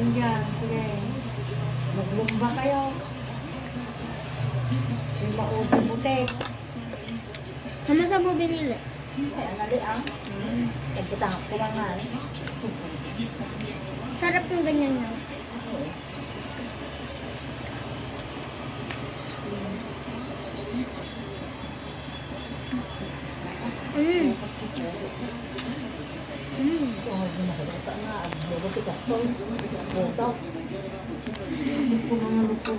lang dyan. Sige. Maglumba kayo. Yung mautong-putik. Ano sa mo binili? Ay, anali ang. Pagkutang kulangan. Sarap yung ganyan niya. Oh, ginagalata na. Buti ka. Buto. Hindi ko mga lupo.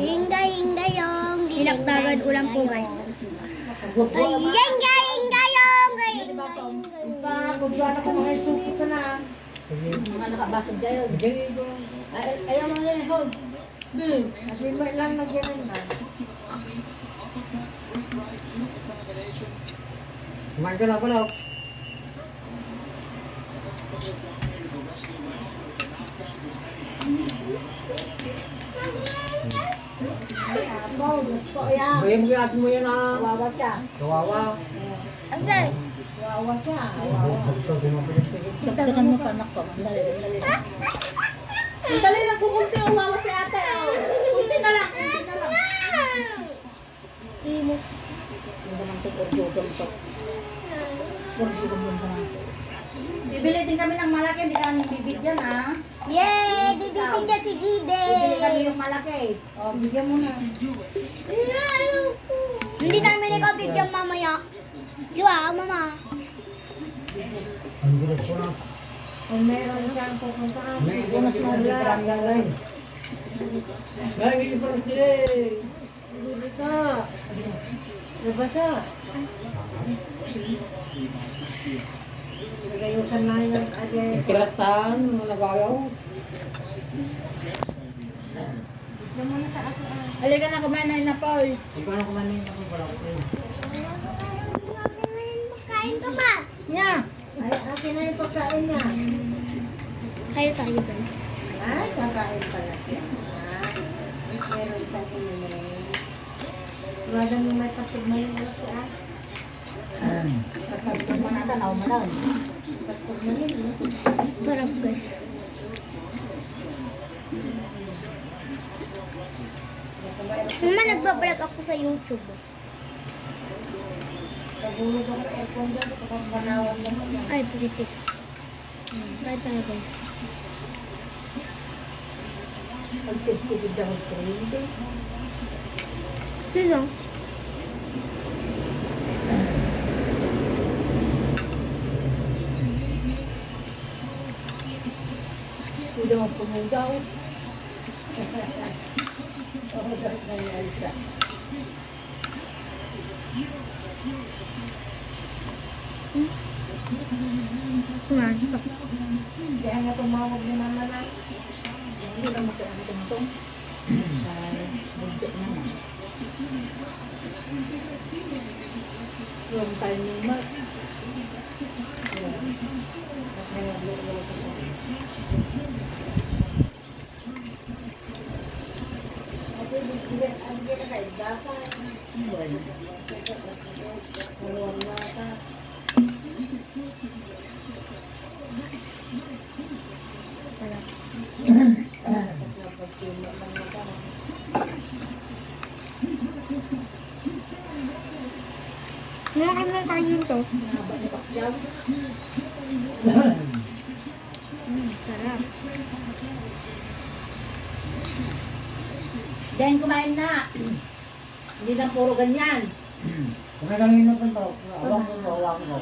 Hinggay-hinggayong. Ilaktagan ulam po guys. Ay, hinggay-hinggayong. Pagod ba na ka mga isuko ka na? Mga nakabasog kayo. Ayaw mga ganyan, hog. Kasi may lang nagyanan na. Kumain ka na pala. Abaw, gusto yan. Bayang mo mo yan ha. Kawawa siya. Kawawa. Ate, Kawawa siya. Kawawa. Dagdagan mo pa, anak ko. Dali. Dali lang kukunti yung mama si ate. Kunti na lang. Kunti na lang. imo. Hindi naman ito, orjodom to. Orjodom yung naman to. Bibili din kami ng malaki. Hindi ka namin bibigyan ha. Yay! Bibigyan si Gide! Bibili kami yung malaki. O, bigyan mo na. Hindi namin ikaw bigyan mamaya. Di ba, mama? Ang gulat ko na. Kung meron siyang pupuntaan. May bonus na ulit parang lalay. May bili pa rin sila eh. Bibili ka. Nabasa. Nagayusan na yun ng agay. Ang kiratan, nagayaw. Bigyan mo na sa ako. Halika na, kumain na Paul. Ikaw na kumanin ako para ko sa'yo. Kain ka ba? Nya! Ay, akin na yung pagkain niya. Kain tayo guys. Ay, kakain pala siya. Meron sa sinunod. Wala nang may patugman yung malaki ah. Pagkakita mo na tanaw mo lang. Patugman yun. Sarap guys. Mama, nagbablog ako sa YouTube. Nagulog ako ng aircon dyan. Kapag banawan naman yan. Ay, pretty. Try tayo guys. Pagkakita daw ko rin. Sino? Pwede mo pumugaw. Kumain pa. Kaya nga tumawag ni mama na. Hindi na mo kaya tungtong. Buntik naman. Yung time ni Mark. Ate, bigyan na kayo. Dapat. Well, Maluwag na ata. Ano ka kain to? Haba ni Pacquiao. Sarap. Diyan kumain na. Hindi na puro ganyan. Kung may kanina pa ito, awang mo, awang mo.